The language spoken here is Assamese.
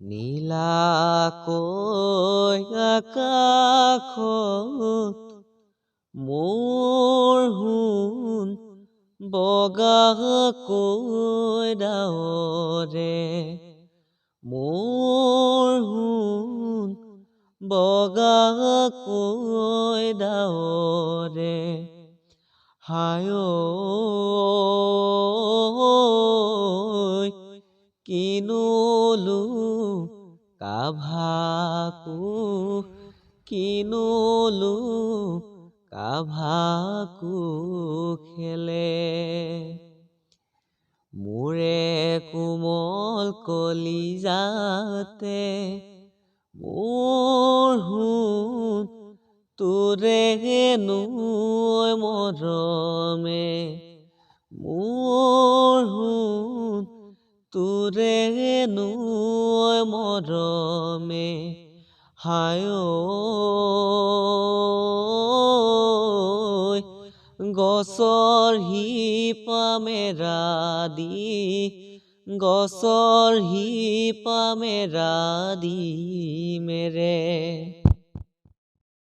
নীলাকৈ আকাশত মোৰ সোণ বগাকৈ ডাৱৰে মোৰ সোণ বগাকৈ ডাৱৰে হায় কিনুলো কাভাকো কিনুলো কাভাকো খেলে মোৰে কোমল কলিজাতে মোৰ সোণ তোৰে নৈ মৰমে মোৰ সোণ তোৰে নৈ মৰমে হায় গছৰ শিপা মেৰা দি গছৰ শিপা মেৰা দি মেৰে